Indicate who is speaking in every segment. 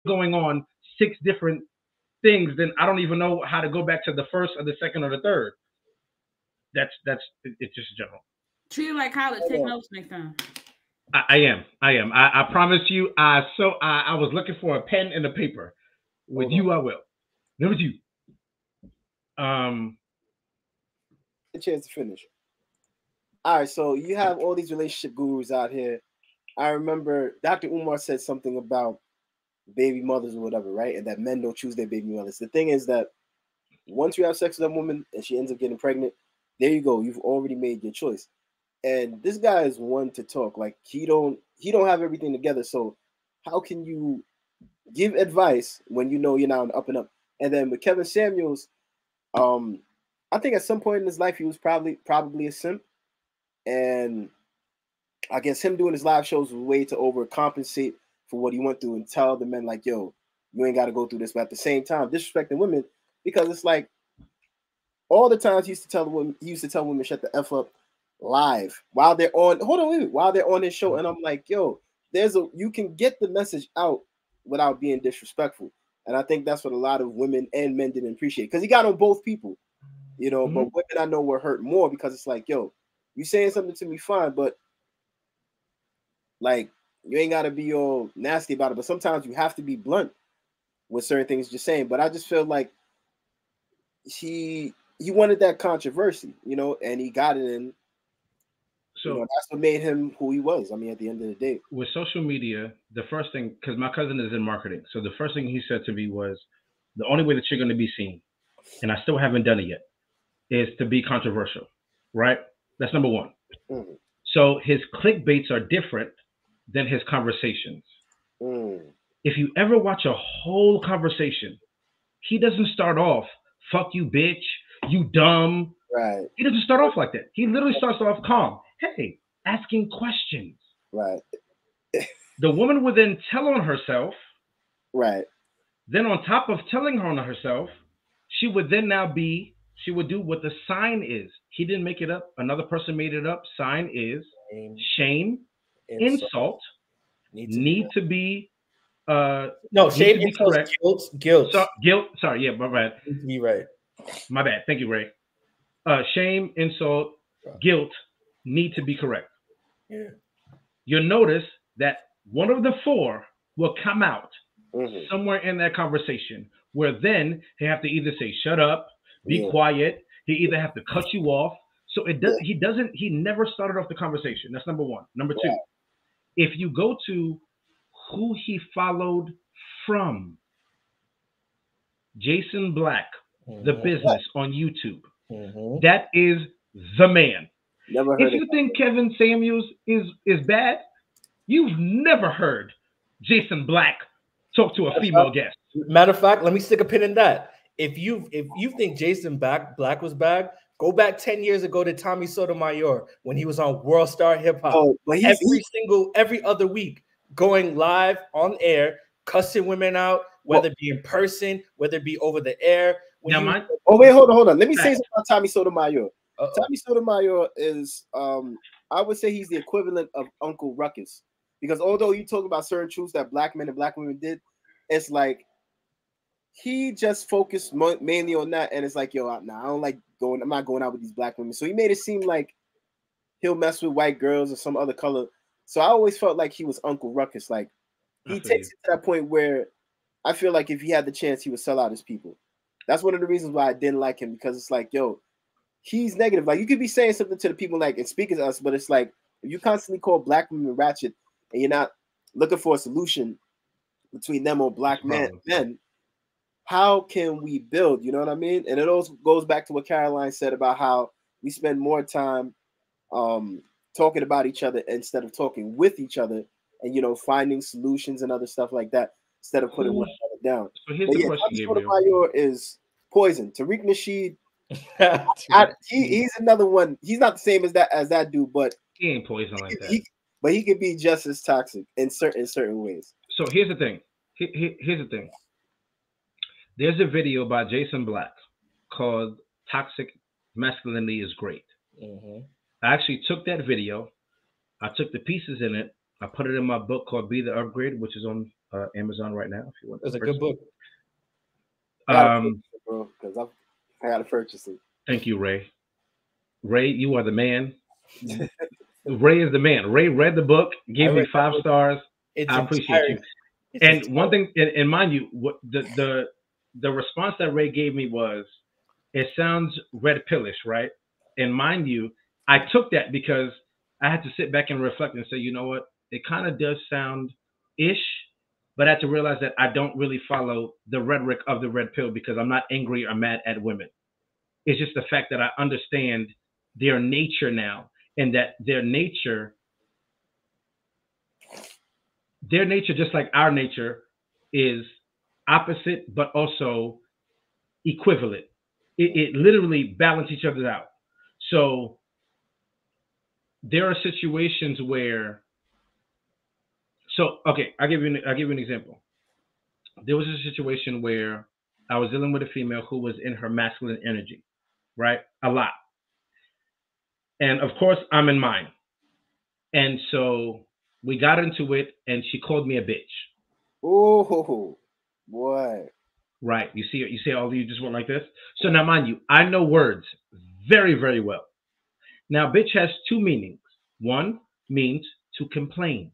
Speaker 1: going on 6 different things, then I don't even know how to go back to the first or the second or the third. It's just general.
Speaker 2: Treat it like college. Take
Speaker 3: Yeah.
Speaker 2: notes next time.
Speaker 1: I am. I promise you. I was looking for a pen and a paper. With
Speaker 3: Hold on.
Speaker 1: you, I will. Number two. Um.
Speaker 3: A chance to finish. All right, so you have all these relationship gurus out here. I remember Dr. Umar said something about baby mothers or whatever, right? And that men don't choose their baby mothers. The thing is that once you have sex with that woman and she ends up getting pregnant, there you go. You've already made your choice. And this guy is one to talk. Like he don't have everything together. So how can you give advice when you know you're not on the up and up? And then with Kevin Samuels, um, I think at some point in his life he was probably a simp. And I guess him doing his live shows was a way to overcompensate for what he went through and tell the men like, yo, you ain't got to go through this. But at the same time, disrespecting women because it's like all the times he used to tell women shut the F up live while they're on. Hold on, wait, while they're on his show, and I'm like, yo, you can get the message out without being disrespectful, and I think that's what a lot of women and men didn't appreciate because he got on both people, you know. But women I know were hurt more because it's like, yo, you saying something to me, fine, but like you ain't gotta be all nasty about it. But sometimes you have to be blunt with certain things you're saying. But I just feel like he wanted that controversy, you know, and he got it in. So that's what made him who he was. I mean, at the end of the day,
Speaker 1: with social media, the first thing, because my cousin is in marketing, so the first thing he said to me was, the only way that you're going to be seen, and I still haven't done it yet, is to be controversial, right? That's number one.
Speaker 3: mm-hmm.
Speaker 1: So his clickbaits are different than his conversations. If you ever watch a whole conversation, he doesn't start off, fuck you, bitch, you dumb.
Speaker 3: Right.
Speaker 1: He doesn't start off like that. He literally starts off calm. Hey, asking questions.
Speaker 3: Right.
Speaker 1: The woman would then tell on herself.
Speaker 3: Right.
Speaker 1: Then on top of telling on herself, she would do what the sign is. He didn't make it up. Another person made it up. Sign is shame, insult, need to be
Speaker 4: no, shame, insult, correct. Guilt.
Speaker 1: Guilt. Sorry, yeah, my bad.
Speaker 4: Be right.
Speaker 1: My bad. Thank you, Ray. Shame, insult, guilt need to be correct.
Speaker 4: Yeah.
Speaker 1: You'll notice that one of the four will come out somewhere in that conversation where then they have to either say, shut up, be quiet. He either have to cut you off. So he never started off the conversation. That's number one. Number two, if you go to who he followed from, Jason Black, the business on YouTube, that is the man.
Speaker 3: Never heard
Speaker 1: if you think Kevin Samuels is bad, you've never heard Jason Black talk to a female guest.
Speaker 4: Matter of fact, let me stick a pin in that. If you think Jason Black was bad, go back 10 years ago to Tommy Sotomayor when he was on World Star Hip Hop. Every other week, going live on air, cussing women out, whether it be in person, whether it be over the air.
Speaker 3: Wait, hold on. Let me say something about Tommy Sotomayor. Tommy Sotomayor is, I would say he's the equivalent of Uncle Ruckus. Because although you talk about certain truths that black men and black women did, it's like he just focused mainly on that. And it's like, yo, I don't like going, I'm not going out with these black women. So he made it seem like he'll mess with white girls or some other color. So I always felt like he was Uncle Ruckus. Like he takes it to that point where I feel like if he had the chance, he would sell out his people. That's one of the reasons why I didn't like him, because it's like, yo, he's negative. Like you could be saying something to the people like and speaking to us, but it's like if you constantly call black women ratchet and you're not looking for a solution between them or black men, how can we build? You know what I mean? And it also goes back to what Caroline said about how we spend more time talking about each other instead of talking with each other and, you know, finding solutions and other stuff like that instead of putting one another down.
Speaker 1: So here's the question,
Speaker 3: Sotomayor is poison. Tariq Nasheed, he's another one. He's not the same as that dude, but
Speaker 1: he ain't poison like that.
Speaker 3: But he can be just as toxic in certain ways.
Speaker 1: So here's the thing. Here's the thing. There's a video by Jason Black called "Toxic Masculinity is Great." I actually took that video. I took the pieces in it. I put it in my book called "Be the Upgrade," which is on Amazon right now if you want.
Speaker 4: It's a good book.
Speaker 3: Bro, because I gotta purchase it.
Speaker 1: Thank you, Ray. Ray, you are the man. Ray is the man. Ray read the book, gave me 5 stars. I appreciate you. And one thing, and mind you, what the response that Ray gave me was, it sounds red pillish, right? And mind you, I took that because I had to sit back and reflect and say, you know what? It kind of does sound ish, but I had to realize that I don't really follow the rhetoric of the red pill because I'm not angry or mad at women. It's just the fact that I understand their nature now, and that their nature, just like our nature, is opposite but also equivalent. It literally balances each other out. So there are situations where, okay, I'll give you an example. There was a situation where I was dealing with a female who was in her masculine energy, right? A lot. And of course, I'm in mine. And so we got into it, and she called me a bitch.
Speaker 3: Oh, boy.
Speaker 1: Right. You see all of you just went like this? So now, mind you, I know words very, very well. Now, bitch has 2 meanings. One means to complain.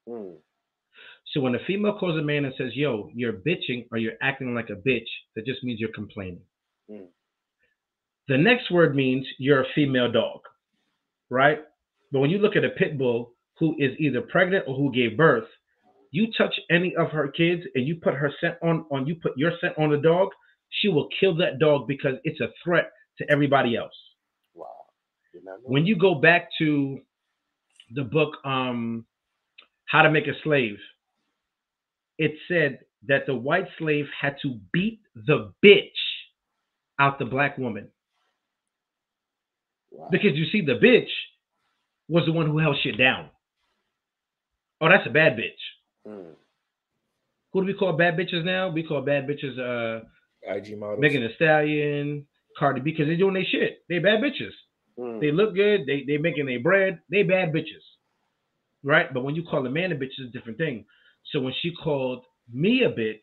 Speaker 1: So when a female calls a man and says, yo, you're bitching or you're acting like a bitch, that just means you're complaining. The next word means you're a female dog, right? But when you look at a pit bull who is either pregnant or who gave birth, you touch any of her kids and you put her scent on you put your scent on the dog, she will kill that dog because it's a threat to everybody else.
Speaker 3: Wow.
Speaker 1: When you go back to the book How to Make a Slave, it said that the white slave had to beat the bitch out the black woman. Wow. Because you see, the bitch was the one who held shit down. Oh, that's a bad bitch. Who do we call bad bitches now? We call bad bitches
Speaker 4: IG models.
Speaker 1: Megan Thee Stallion, Cardi B, because they're doing their shit. They bad bitches. They look good. They making their bread. They bad bitches. Right? But when you call a man a bitch, it's a different thing. So when she called me a bitch,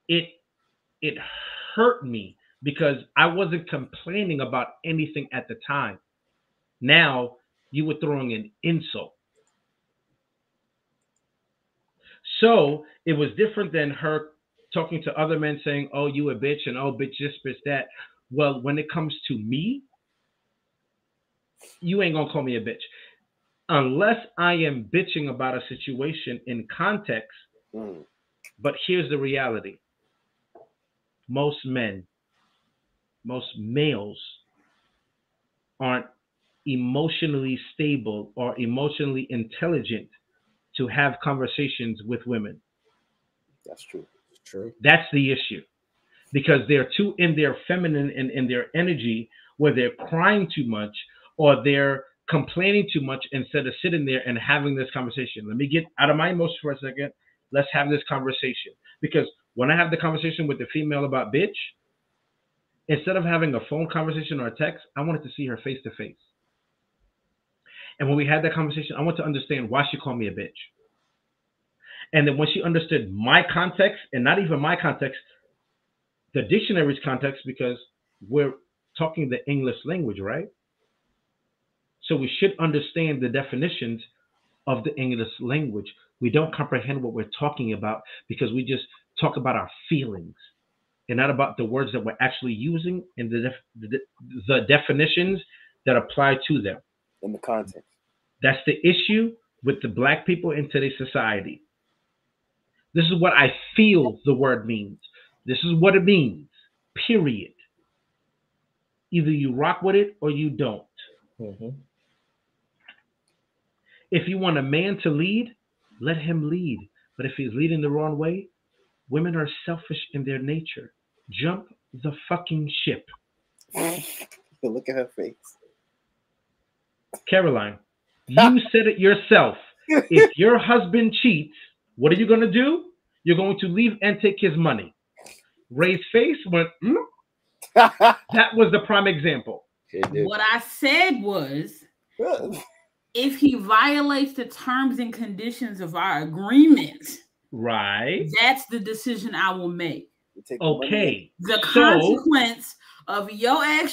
Speaker 1: it hurt me because I wasn't complaining about anything at the time. Now you were throwing an insult. So it was different than her talking to other men saying, oh, you a bitch, and oh, bitch this, bitch that. Well, when it comes to me, you ain't gonna call me a bitch. Unless I am bitching about a situation in context. But here's the reality. Most men, most males aren't emotionally stable or emotionally intelligent to have conversations with women.
Speaker 3: That's true.
Speaker 4: True.
Speaker 1: That's the issue. Because they're too in their feminine and in their energy where they're crying too much or they're complaining too much instead of sitting there and having this conversation. Let me get out of my emotions for a second. Let's have this conversation. Because when I have the conversation with the female about bitch, instead of having a phone conversation or a text, I wanted to see her face to face. And when we had that conversation, I want to understand why she called me a bitch. And then when she understood my context, and not even my context, the dictionary's context, because we're talking the English language, right? So we should understand the definitions of the English language. We don't comprehend what we're talking about because we just talk about our feelings and not about the words that we're actually using and the definitions that apply to them.
Speaker 3: In the context.
Speaker 1: That's the issue with the black people in today's society. This is what I feel the word means. This is what it means, period. Either you rock with it or you don't. If you want a man to lead, let him lead. But if he's leading the wrong way, women are selfish in their nature. Jump the fucking ship.
Speaker 3: Look at her face.
Speaker 1: Caroline, you said it yourself. If your husband cheats, what are you going to do? You're going to leave and take his money. Ray's face went, That was the prime example.
Speaker 2: What I said was, if he violates the terms and conditions of our agreement,
Speaker 1: Right.
Speaker 2: That's the decision I will make.
Speaker 1: Okay.
Speaker 2: The consequence of your action